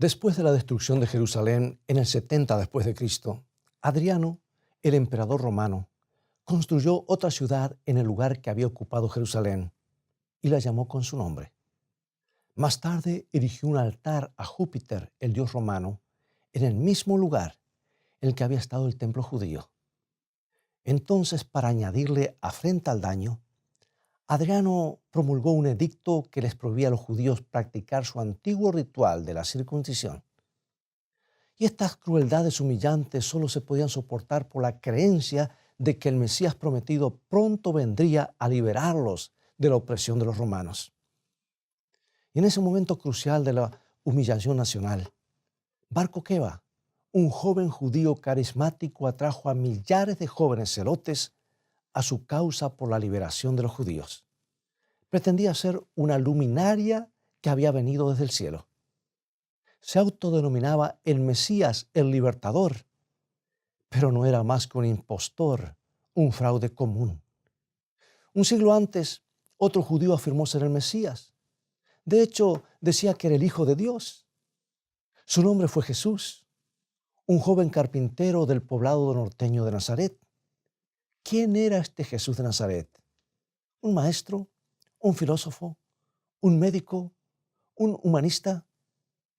Después de la destrucción de Jerusalén en el 70 después de Cristo, Adriano, el emperador romano, construyó otra ciudad en el lugar que había ocupado Jerusalén y la llamó con su nombre. Más tarde erigió un altar a Júpiter, el dios romano, en el mismo lugar en el que había estado el templo judío. Entonces, para añadirle afrenta al daño, Adriano promulgó un edicto que les prohibía a los judíos practicar su antiguo ritual de la circuncisión. Y estas crueldades humillantes solo se podían soportar por la creencia de que el Mesías prometido pronto vendría a liberarlos de la opresión de los romanos. Y en ese momento crucial de la humillación nacional, Bar Kokhba, un joven judío carismático, atrajo a millares de jóvenes zelotes a su causa por la liberación de los judíos. Pretendía ser una luminaria que había venido desde el cielo. Se autodenominaba el Mesías, el Libertador, pero no era más que un impostor, un fraude común. Un siglo antes, otro judío afirmó ser el Mesías. De hecho, decía que era el Hijo de Dios. Su nombre fue Jesús, un joven carpintero del poblado norteño de Nazaret. ¿Quién era este Jesús de Nazaret? ¿Un maestro? ¿Un filósofo? ¿Un médico? ¿Un humanista?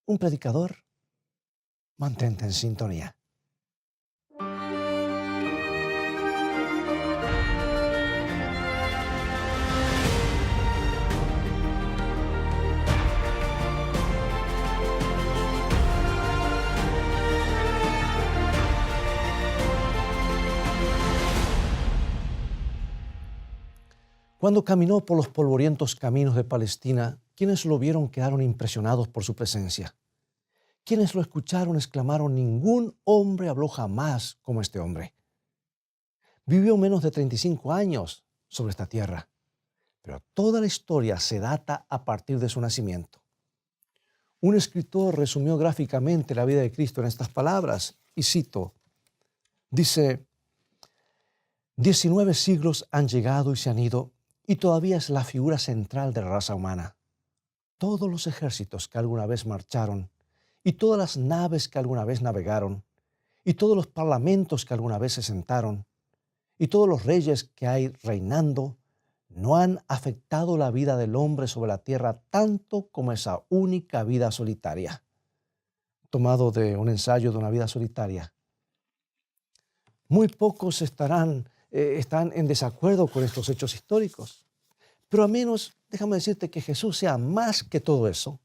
¿Un predicador? Mantente en sintonía. Cuando caminó por los polvorientos caminos de Palestina, quienes lo vieron quedaron impresionados por su presencia. Quienes lo escucharon exclamaron: ningún hombre habló jamás como este hombre. Vivió menos de 35 años sobre esta tierra, pero toda la historia se data a partir de su nacimiento. Un escritor resumió gráficamente la vida de Cristo en estas palabras, y cito, dice: 19 siglos han llegado y se han ido, y todavía es la figura central de la raza humana. Todos los ejércitos que alguna vez marcharon, y todas las naves que alguna vez navegaron, y todos los parlamentos que alguna vez se sentaron, y todos los reyes que hay reinando, no han afectado la vida del hombre sobre la tierra tanto como esa única vida solitaria. Tomado de un ensayo de una vida solitaria. Muy pocos están en desacuerdo con estos hechos históricos. Pero a menos, déjame decirte, que Jesús sea más que todo eso,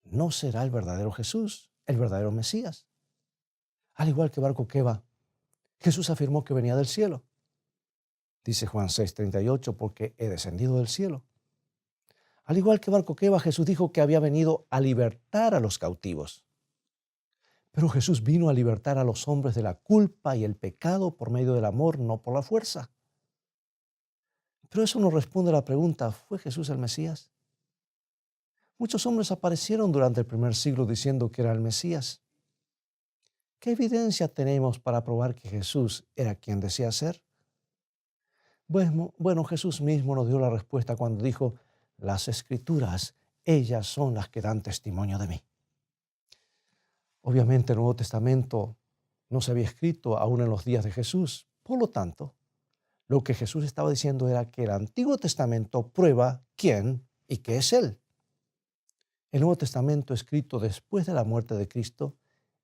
no será el verdadero Jesús, el verdadero Mesías. Al igual que Bar Kokhba, Jesús afirmó que venía del cielo. Dice Juan 6:38, porque he descendido del cielo. Al igual que Bar Kokhba, Jesús dijo que había venido a libertar a los cautivos. Pero Jesús vino a libertar a los hombres de la culpa y el pecado por medio del amor, no por la fuerza. Pero eso no responde a la pregunta: ¿fue Jesús el Mesías? Muchos hombres aparecieron durante el primer siglo diciendo que era el Mesías. ¿Qué evidencia tenemos para probar que Jesús era quien decía ser? Bueno, Jesús mismo nos dio la respuesta cuando dijo: las Escrituras, ellas son las que dan testimonio de mí. Obviamente el Nuevo Testamento no se había escrito aún en los días de Jesús. Por lo tanto, lo que Jesús estaba diciendo era que el Antiguo Testamento prueba quién y qué es Él. El Nuevo Testamento, escrito después de la muerte de Cristo,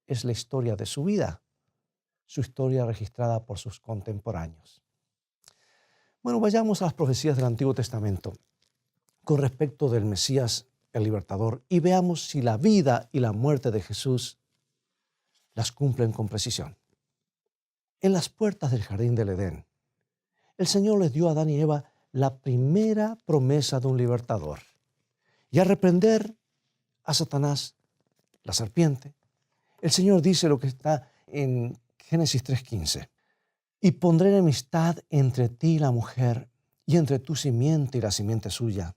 es la historia de su vida, su historia registrada por sus contemporáneos. Bueno, vayamos a las profecías del Antiguo Testamento con respecto del Mesías, el Libertador, y veamos si la vida y la muerte de Jesús las cumplen con precisión. En las puertas del jardín del Edén, el Señor les dio a Adán y Eva la primera promesa de un libertador. Y al reprender a Satanás, la serpiente, el Señor dice lo que está en Génesis 3:15. Y pondré enemistad entre ti y la mujer, y entre tu simiente y la simiente suya.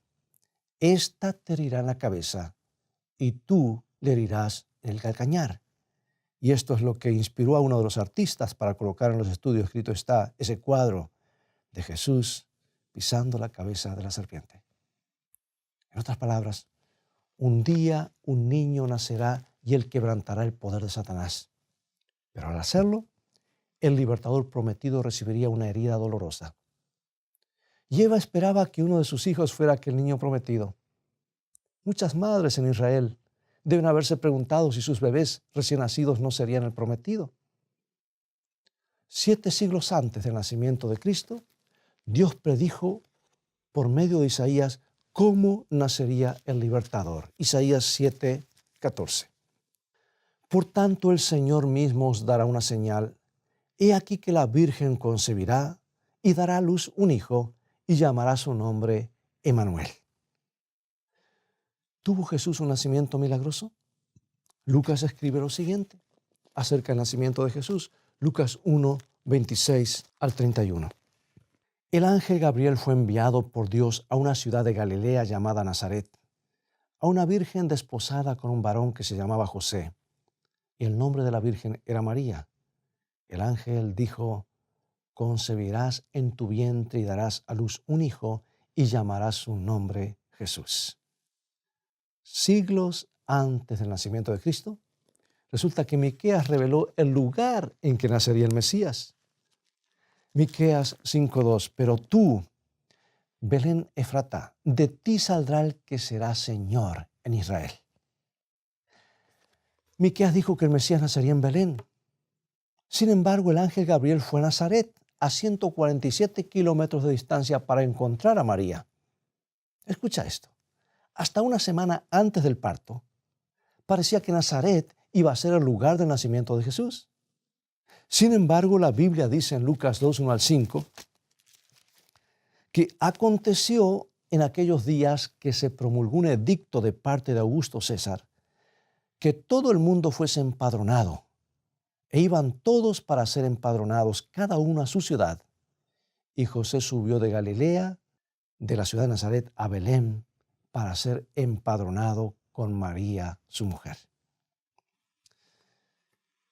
Esta te herirá en la cabeza, y tú le herirás en el calcañar. Y esto es lo que inspiró a uno de los artistas para colocar en los estudios. Escrito está ese cuadro de Jesús pisando la cabeza de la serpiente. En otras palabras, un día un niño nacerá y Él quebrantará el poder de Satanás. Pero al hacerlo, el libertador prometido recibiría una herida dolorosa. Y Eva esperaba que uno de sus hijos fuera aquel niño prometido. Muchas madres en Israel deben haberse preguntado si sus bebés recién nacidos no serían el prometido. 7 siglos antes del nacimiento de Cristo, Dios predijo por medio de Isaías cómo nacería el libertador. Isaías 7:14. Por tanto, el Señor mismo os dará una señal. He aquí que la Virgen concebirá y dará a luz un hijo y llamará su nombre Emmanuel. ¿Tuvo Jesús un nacimiento milagroso? Lucas escribe lo siguiente acerca del nacimiento de Jesús. Lucas 1:26 al 31. El ángel Gabriel fue enviado por Dios a una ciudad de Galilea llamada Nazaret, a una virgen desposada con un varón que se llamaba José, y el nombre de la virgen era María. El ángel dijo: concebirás en tu vientre y darás a luz un hijo y llamarás su nombre Jesús. Siglos antes del nacimiento de Cristo, resulta que Miqueas reveló el lugar en que nacería el Mesías. Miqueas 5:2, pero tú, Belén Efrata, de ti saldrá el que será Señor en Israel. Miqueas dijo que el Mesías nacería en Belén. Sin embargo, el ángel Gabriel fue a Nazaret, a 147 kilómetros de distancia, para encontrar a María. Escucha esto. Hasta una semana antes del parto, parecía que Nazaret iba a ser el lugar del nacimiento de Jesús. Sin embargo, la Biblia dice en Lucas 2:1 al 5, que aconteció en aquellos días que se promulgó un edicto de parte de Augusto César, que todo el mundo fuese empadronado, e iban todos para ser empadronados, cada uno a su ciudad. Y José subió de Galilea, de la ciudad de Nazaret, a Belén, para ser empadronado con María, su mujer.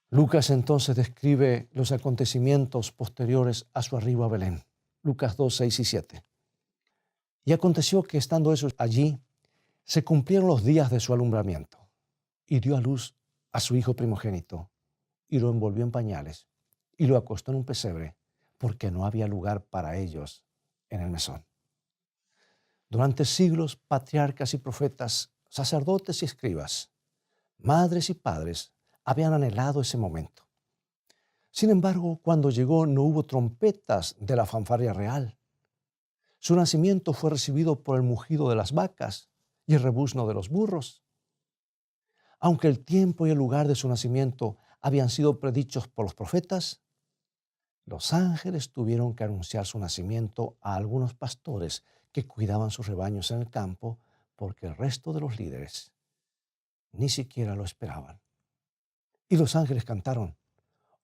Lucas entonces describe los acontecimientos posteriores a su arribo a Belén. Lucas 2:6 y 7. Y aconteció que estando ellos allí, se cumplieron los días de su alumbramiento, y dio a luz a su hijo primogénito, y lo envolvió en pañales, y lo acostó en un pesebre, porque no había lugar para ellos en el mesón. Durante siglos, patriarcas y profetas, sacerdotes y escribas, madres y padres, habían anhelado ese momento. Sin embargo, cuando llegó no hubo trompetas de la fanfarria real. Su nacimiento fue recibido por el mugido de las vacas y el rebuzno de los burros. Aunque el tiempo y el lugar de su nacimiento habían sido predichos por los profetas, los ángeles tuvieron que anunciar su nacimiento a algunos pastores que cuidaban sus rebaños en el campo, porque el resto de los líderes ni siquiera lo esperaban. Y los ángeles cantaron: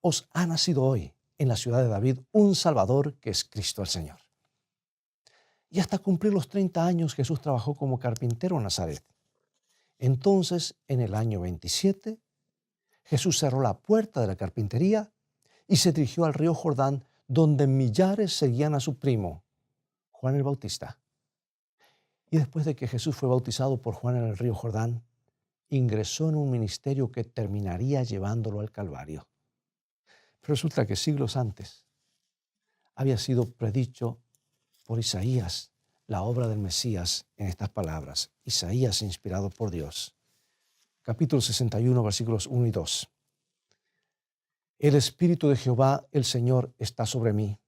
os ha nacido hoy en la ciudad de David un Salvador, que es Cristo el Señor. Y hasta cumplir los 30 años Jesús trabajó como carpintero en Nazaret. Entonces, en el año 27, Jesús cerró la puerta de la carpintería y se dirigió al río Jordán, donde millares seguían a su primo, Juan el Bautista. Y después de que Jesús fue bautizado por Juan en el río Jordán, ingresó en un ministerio que terminaría llevándolo al Calvario. Pero resulta que siglos antes había sido predicho por Isaías la obra del Mesías en estas palabras. Isaías, inspirado por Dios. Capítulo 61, versículos 1 y 2. El Espíritu de Jehová, el Señor, está sobre mí,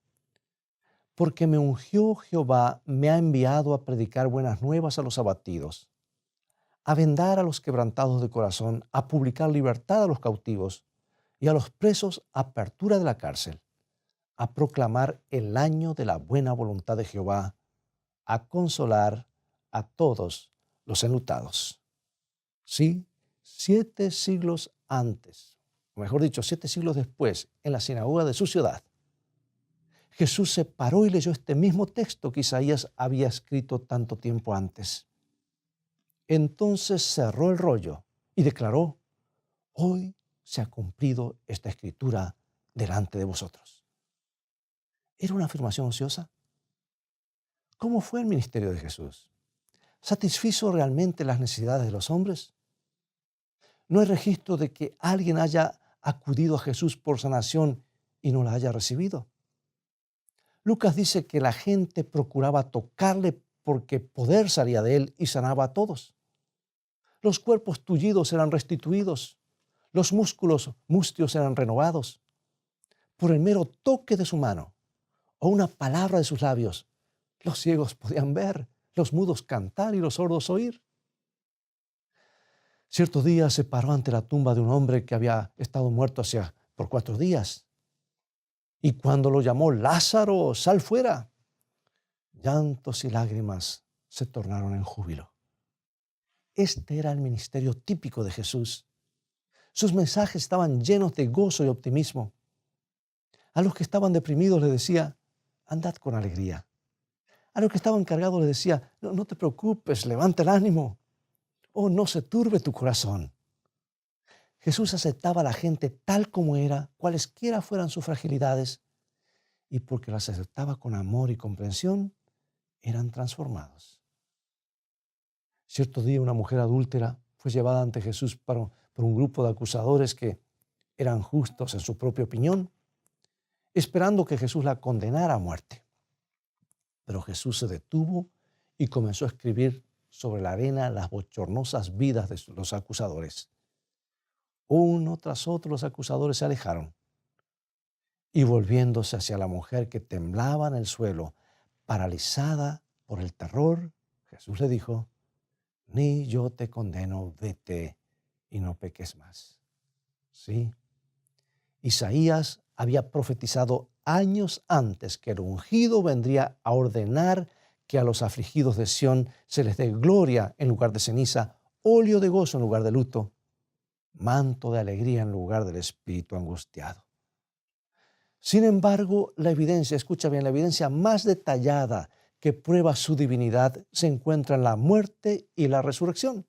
porque me ungió Jehová, me ha enviado a predicar buenas nuevas a los abatidos, a vendar a los quebrantados de corazón, a publicar libertad a los cautivos y a los presos apertura de la cárcel, a proclamar el año de la buena voluntad de Jehová, a consolar a todos los enlutados. Sí, 7 siglos antes, o mejor dicho, 7 siglos después, en la sinagoga de su ciudad, Jesús se paró y leyó este mismo texto que Isaías había escrito tanto tiempo antes. Entonces cerró el rollo y declaró: hoy se ha cumplido esta escritura delante de vosotros. ¿Era una afirmación ociosa? ¿Cómo fue el ministerio de Jesús? ¿Satisfizo realmente las necesidades de los hombres? No hay registro de que alguien haya acudido a Jesús por sanación y no la haya recibido. Lucas dice que la gente procuraba tocarle porque poder salía de él y sanaba a todos. Los cuerpos tullidos eran restituidos, los músculos mustios eran renovados. Por el mero toque de su mano o una palabra de sus labios, los ciegos podían ver, los mudos cantar y los sordos oír. Cierto día se paró ante la tumba de un hombre que había estado muerto por 4 días. Y cuando lo llamó, Lázaro, sal fuera, llantos y lágrimas se tornaron en júbilo. Este era el ministerio típico de Jesús. Sus mensajes estaban llenos de gozo y optimismo. A los que estaban deprimidos les decía, andad con alegría. A los que estaban cargados les decía, no te preocupes, levanta el ánimo. Oh, no se turbe tu corazón. Jesús aceptaba a la gente tal como era, cualesquiera fueran sus fragilidades, y porque las aceptaba con amor y comprensión, eran transformados. Cierto día una mujer adúltera fue llevada ante Jesús por un grupo de acusadores que eran justos en su propia opinión, esperando que Jesús la condenara a muerte. Pero Jesús se detuvo y comenzó a escribir sobre la arena las bochornosas vidas de los acusadores. Uno tras otro los acusadores se alejaron y volviéndose hacia la mujer que temblaba en el suelo, paralizada por el terror, Jesús le dijo, ni yo te condeno, vete y no peques más. Sí, Isaías había profetizado años antes que el ungido vendría a ordenar que a los afligidos de Sión se les dé gloria en lugar de ceniza, óleo de gozo en lugar de luto, manto de alegría en lugar del espíritu angustiado. Sin embargo, la evidencia, escucha bien, la evidencia más detallada que prueba su divinidad se encuentra en la muerte y la resurrección.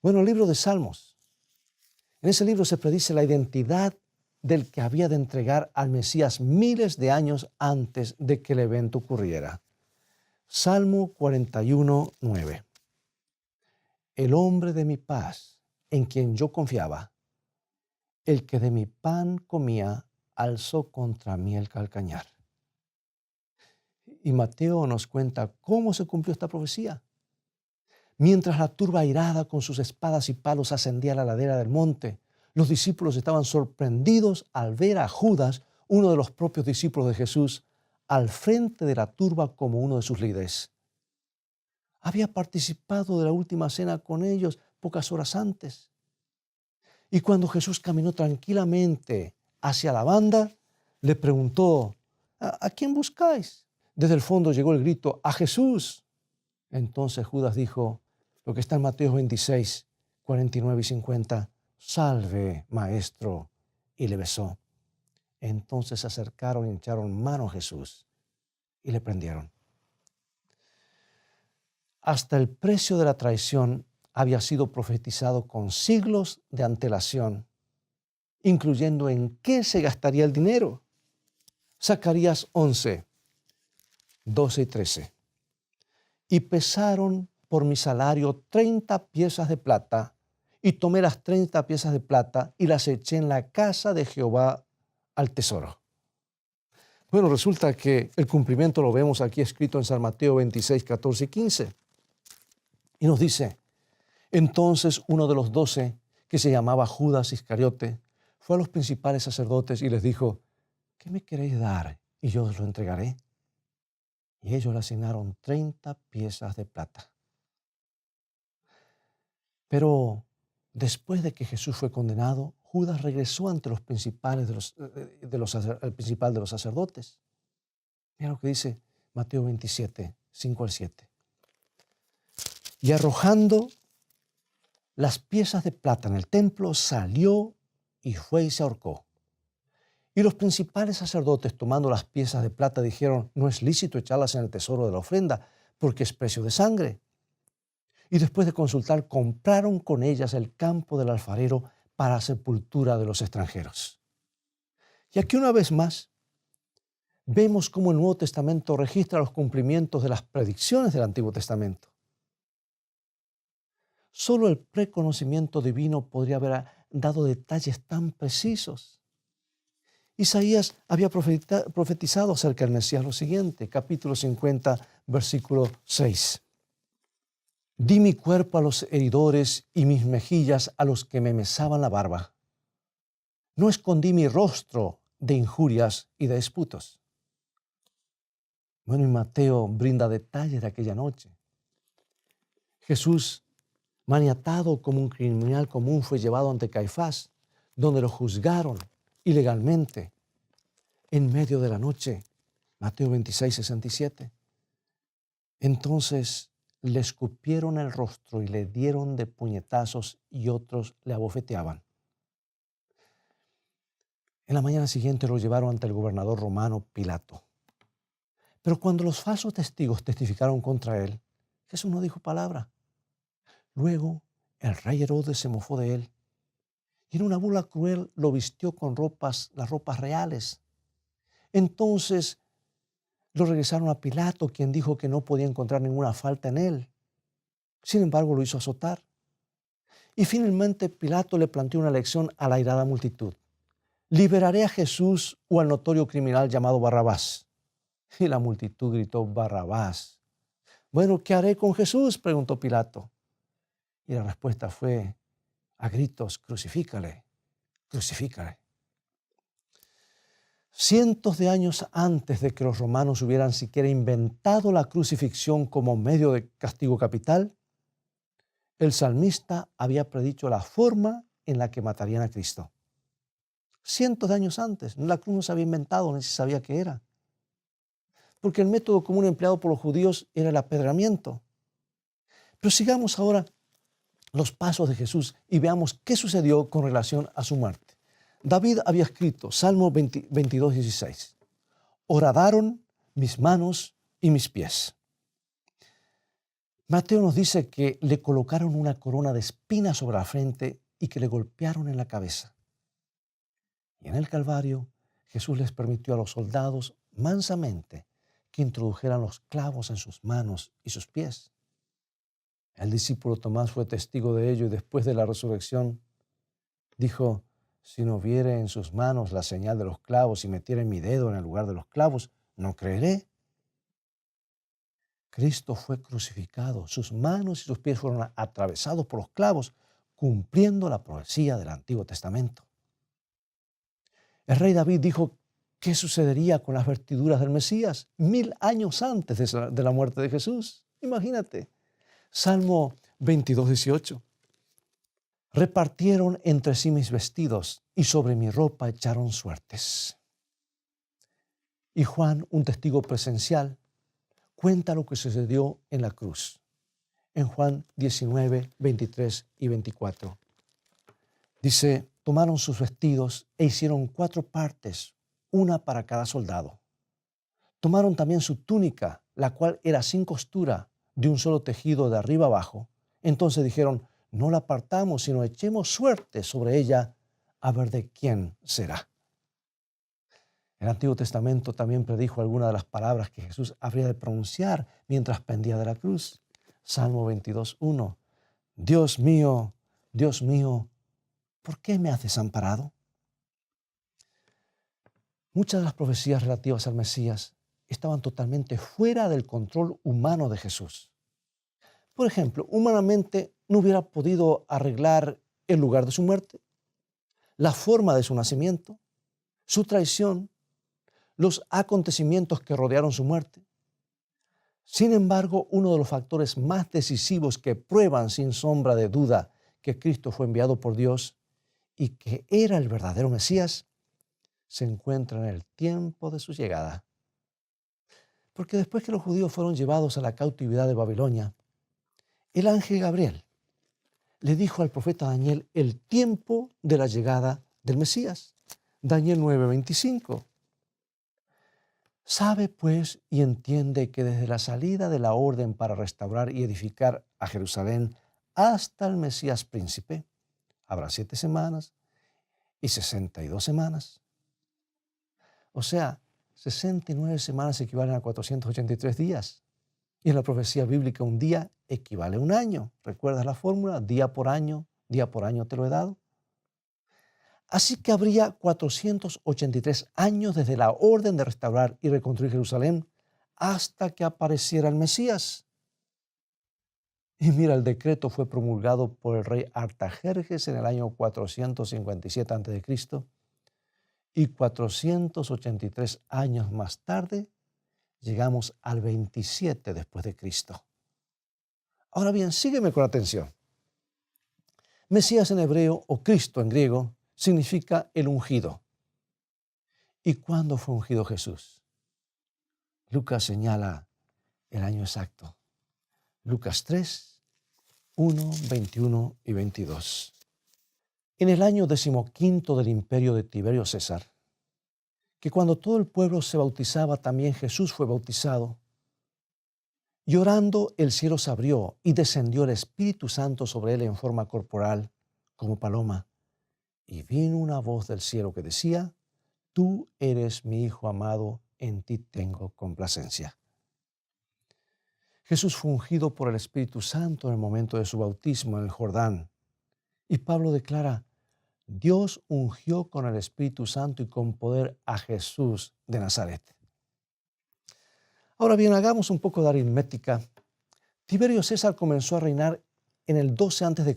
Bueno, el libro de Salmos. En ese libro se predice la identidad del que había de entregar al Mesías miles de años antes de que el evento ocurriera. Salmo 41, 9. El hombre de mi paz, en quien yo confiaba, el que de mi pan comía, alzó contra mí el calcañar. Y Mateo nos cuenta cómo se cumplió esta profecía. Mientras la turba airada con sus espadas y palos ascendía a la ladera del monte, los discípulos estaban sorprendidos al ver a Judas, uno de los propios discípulos de Jesús, al frente de la turba como uno de sus líderes. Había participado de la última cena con ellos pocas horas antes. Y cuando Jesús caminó tranquilamente hacia la banda, le preguntó, ¿a quién buscáis? Desde el fondo llegó el grito, ¡a Jesús! Entonces Judas dijo, lo que está en Mateo 26, 49 y 50, salve, maestro, y le besó. Entonces se acercaron y echaron mano a Jesús y le prendieron. Hasta el precio de la traición había sido profetizado con siglos de antelación, incluyendo en qué se gastaría el dinero. Zacarías 11, 12 y 13. Y pesaron por mi salario 30 piezas de plata, y tomé las 30 piezas de plata y las eché en la casa de Jehová al tesoro. Bueno, resulta que el cumplimiento lo vemos aquí escrito en San Mateo 26, 14 y 15. Y nos dice, entonces uno de los 12, que se llamaba Judas Iscariote, fue a los principales sacerdotes y les dijo, ¿qué me queréis dar? Y yo os lo entregaré. Y ellos le asignaron 30 piezas de plata. Pero después de que Jesús fue condenado, Judas regresó ante los principales el principal de los sacerdotes. Mira lo que dice Mateo 27, 5 al 7. Y arrojando las piezas de plata en el templo, salió y fue y se ahorcó. Y los principales sacerdotes, tomando las piezas de plata, dijeron, no es lícito echarlas en el tesoro de la ofrenda, porque es precio de sangre. Y después de consultar, compraron con ellas el campo del alfarero para sepultura de los extranjeros. Y aquí una vez más, vemos cómo el Nuevo Testamento registra los cumplimientos de las predicciones del Antiguo Testamento. Solo el preconocimiento divino podría haber dado detalles tan precisos. Isaías había profetizado acerca del Mesías lo siguiente, capítulo 50, versículo 6. Di mi cuerpo a los heridores y mis mejillas a los que me mesaban la barba. No escondí mi rostro de injurias y de disputos. Bueno, y Mateo brinda detalles de aquella noche. Jesús, maniatado como un criminal común, fue llevado ante Caifás, donde lo juzgaron ilegalmente en medio de la noche. Mateo 26, 67. Entonces le escupieron el rostro y le dieron de puñetazos y otros le abofeteaban. En la mañana siguiente lo llevaron ante el gobernador romano Pilato. Pero cuando los falsos testigos testificaron contra él, Jesús no dijo palabra. Luego el rey Herodes se mofó de él y en una burla cruel lo vistió con las ropas reales. Entonces lo regresaron a Pilato, quien dijo que no podía encontrar ninguna falta en él. Sin embargo, lo hizo azotar. Y finalmente Pilato le planteó una lección a la airada multitud. ¿Liberaré a Jesús o al notorio criminal llamado Barrabás? Y la multitud gritó, Barrabás. Bueno, ¿qué haré con Jesús?, preguntó Pilato. Y la respuesta fue a gritos, crucifícale, crucifícale. Cientos de años antes de que los romanos hubieran siquiera inventado la crucifixión como medio de castigo capital, el salmista había predicho la forma en la que matarían a Cristo. Cientos de años antes, la cruz no se había inventado, ni se sabía qué era. Porque el método común empleado por los judíos era el apedreamiento. Pero sigamos ahora los pasos de Jesús y veamos qué sucedió con relación a su muerte. David había escrito, Salmo 22, 16, horadaron mis manos y mis pies. Mateo nos dice que le colocaron una corona de espinas sobre la frente y que le golpearon en la cabeza. Y en el Calvario, Jesús les permitió a los soldados mansamente que introdujeran los clavos en sus manos y sus pies. El discípulo Tomás fue testigo de ello y después de la resurrección dijo, si no viere en sus manos la señal de los clavos y metiere mi dedo en el lugar de los clavos, no creeré. Cristo fue crucificado, sus manos y sus pies fueron atravesados por los clavos, cumpliendo la profecía del Antiguo Testamento. El rey David dijo qué sucedería con las vestiduras del Mesías 1000 años antes de la muerte de Jesús. Imagínate. Salmo 22, 18. Repartieron entre sí mis vestidos y sobre mi ropa echaron suertes. Y Juan, un testigo presencial, cuenta lo que sucedió en la cruz. En Juan 19, 23 y 24. Dice, tomaron sus vestidos e hicieron 4 partes, una para cada soldado. Tomaron también su túnica, la cual era sin costura, de un solo tejido de arriba abajo. Entonces dijeron, no la partamos, sino echemos suerte sobre ella a ver de quién será. El Antiguo Testamento también predijo algunas de las palabras que Jesús habría de pronunciar mientras pendía de la cruz. Salmo 22, 1. Dios mío, ¿por qué me has desamparado? Muchas de las profecías relativas al Mesías estaban totalmente fuera del control humano de Jesús. Por ejemplo, humanamente no hubiera podido arreglar el lugar de su muerte, la forma de su nacimiento, su traición, los acontecimientos que rodearon su muerte. Sin embargo, uno de los factores más decisivos que prueban sin sombra de duda que Cristo fue enviado por Dios y que era el verdadero Mesías, se encuentra en el tiempo de su llegada. Porque después que los judíos fueron llevados a la cautividad de Babilonia, el ángel Gabriel le dijo al profeta Daniel el tiempo de la llegada del Mesías. Daniel 9:25. Sabe pues y entiende que desde la salida de la orden para restaurar y edificar a Jerusalén hasta el Mesías príncipe, habrá 7 semanas y 62 semanas. O sea, 69 semanas equivalen a 483 días. Y en la profecía bíblica un día equivale a un año. ¿Recuerdas la fórmula? Día por año te lo he dado. Así que habría 483 años desde la orden de restaurar y reconstruir Jerusalén hasta que apareciera el Mesías. Y mira, el decreto fue promulgado por el rey Artajerjes en el año 457 a.C. y 483 años más tarde llegamos al 27 después de Cristo. Ahora bien, sígueme con atención. Mesías en hebreo o Cristo en griego significa el ungido. ¿Y cuándo fue ungido Jesús? Lucas señala el año exacto. Lucas 3, 1, 21 y 22. En el año 15 del imperio de Tiberio César, que cuando todo el pueblo se bautizaba, también Jesús fue bautizado. Y orando, el cielo se abrió y descendió el Espíritu Santo sobre él en forma corporal, como paloma. Y vino una voz del cielo que decía: Tú eres mi Hijo amado, en ti tengo complacencia. Jesús fue ungido por el Espíritu Santo en el momento de su bautismo en el Jordán. Y Pablo declara: Dios ungió con el Espíritu Santo y con poder a Jesús de Nazaret. Ahora bien, hagamos un poco de aritmética. Tiberio César comenzó a reinar en el 12 a.C.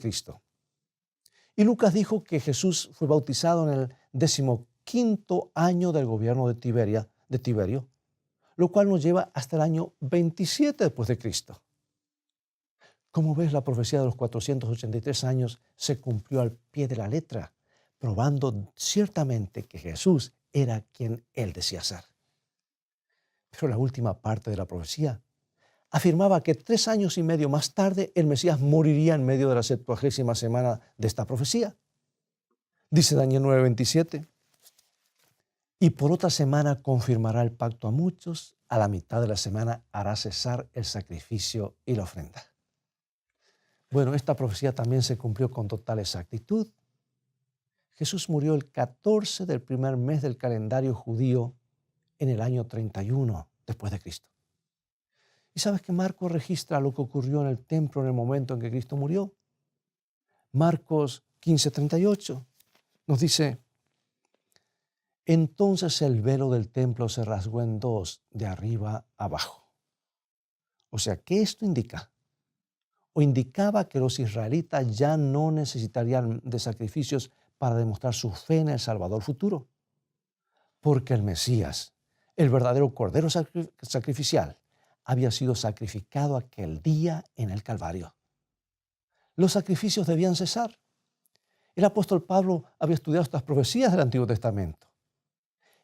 Y Lucas dijo que Jesús fue bautizado en el 15º año del gobierno de Tiberio, lo cual nos lleva hasta el año 27 después de Cristo. Como ves, la profecía de los 483 años se cumplió al pie de la letra, probando ciertamente que Jesús era quien él decía ser. Pero la última parte de la profecía afirmaba que 3 años y medio más tarde el Mesías moriría en medio de la 70ª semana de esta profecía. Dice Daniel 9:27, y por otra semana confirmará el pacto a muchos, a la mitad de la semana hará cesar el sacrificio y la ofrenda. Bueno, esta profecía también se cumplió con total exactitud. Jesús murió el 14 del primer mes del calendario judío en el año 31 después de Cristo. ¿Y sabes que Marcos registra lo que ocurrió en el templo en el momento en que Cristo murió? Marcos 15:38 nos dice: Entonces el velo del templo se rasgó en dos, de arriba abajo. O sea, ¿qué esto indica? O indicaba que los israelitas ya no necesitarían de sacrificios para demostrar su fe en el Salvador futuro. Porque el Mesías, el verdadero Cordero sacrificial, había sido sacrificado aquel día en el Calvario. Los sacrificios debían cesar. El apóstol Pablo había estudiado estas profecías del Antiguo Testamento.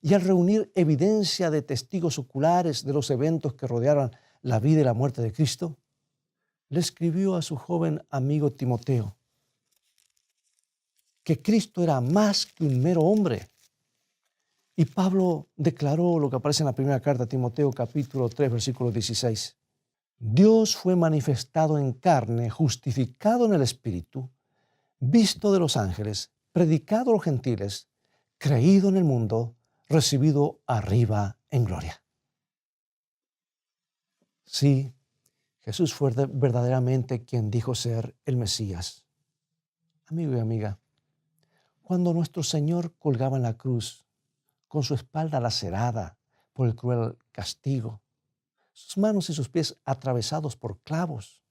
Y al reunir evidencia de testigos oculares de los eventos que rodearon la vida y la muerte de Cristo, le escribió a su joven amigo Timoteo que Cristo era más que un mero hombre. Y Pablo declaró lo que aparece en la primera carta a Timoteo, capítulo 3, versículo 16. Dios fue manifestado en carne, justificado en el Espíritu, visto de los ángeles, predicado a los gentiles, creído en el mundo, recibido arriba en gloria. Sí, Jesús fue verdaderamente quien dijo ser el Mesías. Amigo y amiga, cuando nuestro Señor colgaba en la cruz, con su espalda lacerada por el cruel castigo, sus manos y sus pies atravesados por clavos,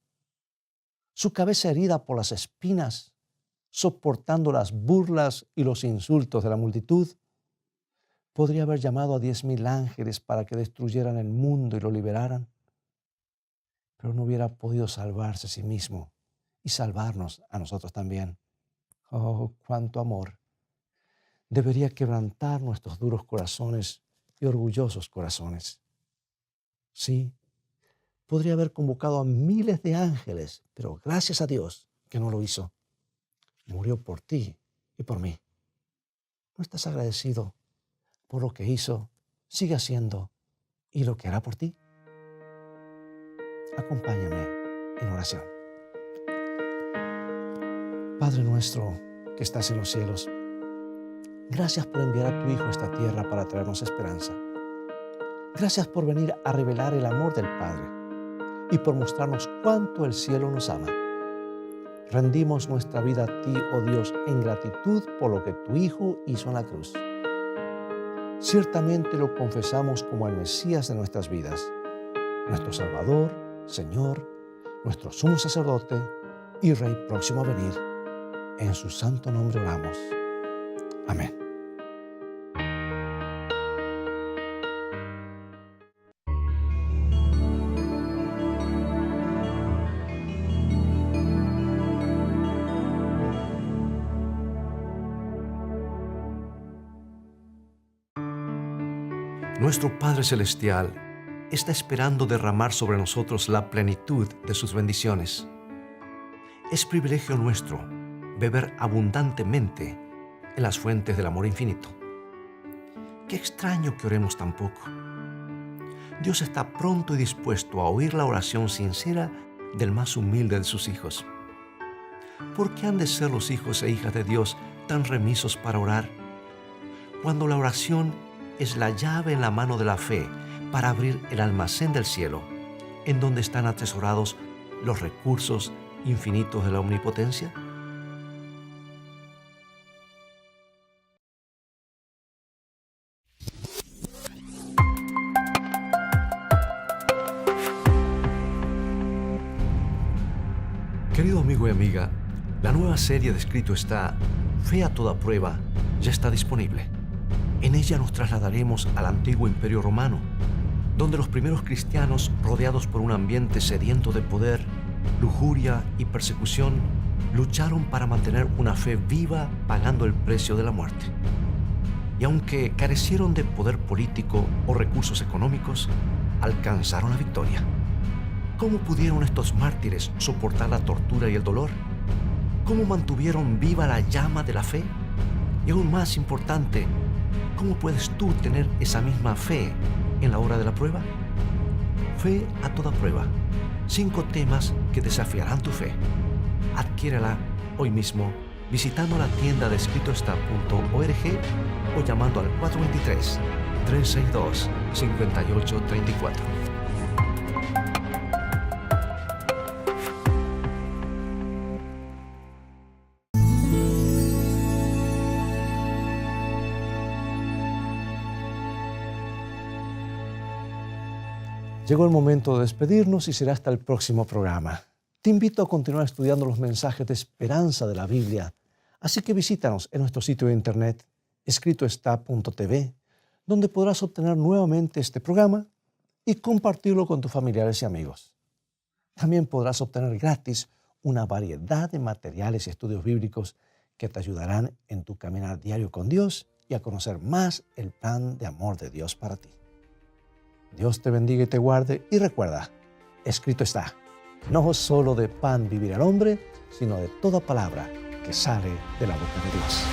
su cabeza herida por las espinas, soportando las burlas y los insultos de la multitud, podría haber llamado a 10,000 ángeles para que destruyeran el mundo y lo liberaran, pero no hubiera podido salvarse a sí mismo y salvarnos a nosotros también. Oh, cuánto amor debería quebrantar nuestros duros corazones y orgullosos corazones. Sí, podría haber convocado a miles de ángeles, pero gracias a Dios que no lo hizo. Murió por ti y por mí. ¿No estás agradecido por lo que hizo, sigue haciendo y lo que hará por ti? Acompáñame en oración. Padre nuestro que estás en los cielos, gracias por enviar a tu Hijo a esta tierra para traernos esperanza. Gracias por venir a revelar el amor del Padre y por mostrarnos cuánto el cielo nos ama. Rendimos nuestra vida a ti, oh Dios, en gratitud por lo que tu Hijo hizo en la cruz. Ciertamente lo confesamos como el Mesías de nuestras vidas, nuestro Salvador, Señor, nuestro sumo sacerdote y Rey próximo a venir. En su santo nombre oramos. Amén. Nuestro Padre Celestial está esperando derramar sobre nosotros la plenitud de sus bendiciones. Es privilegio nuestro beber abundantemente en las fuentes del amor infinito. Qué extraño que oremos tan poco. Dios está pronto y dispuesto a oír la oración sincera del más humilde de sus hijos. ¿Por qué han de ser los hijos e hijas de Dios tan remisos para orar? Cuando la oración es la llave en la mano de la fe para abrir el almacén del cielo, en donde están atesorados los recursos infinitos de la omnipotencia. Querido amigo y amiga, la nueva serie de Escrito está, Fe a toda prueba, ya está disponible. En ella nos trasladaremos al antiguo Imperio Romano, donde los primeros cristianos, rodeados por un ambiente sediento de poder, lujuria y persecución, lucharon para mantener una fe viva pagando el precio de la muerte. Y aunque carecieron de poder político o recursos económicos, alcanzaron la victoria. ¿Cómo pudieron estos mártires soportar la tortura y el dolor? ¿Cómo mantuvieron viva la llama de la fe? Y aún más importante, ¿cómo puedes tú tener esa misma fe en la hora de la prueba? Fe a toda prueba. 5 temas que desafiarán tu fe. Adquiérela hoy mismo visitando la tienda de escritoestá.org o llamando al 423-362-5834. Llegó el momento de despedirnos y será hasta el próximo programa. Te invito a continuar estudiando los mensajes de esperanza de la Biblia, así que visítanos en nuestro sitio de internet escritoestá.tv, donde podrás obtener nuevamente este programa y compartirlo con tus familiares y amigos. También podrás obtener gratis una variedad de materiales y estudios bíblicos que te ayudarán en tu caminar diario con Dios y a conocer más el plan de amor de Dios para ti. Dios te bendiga y te guarde, y recuerda, escrito está, no solo de pan vivirá el hombre, sino de toda palabra que sale de la boca de Dios.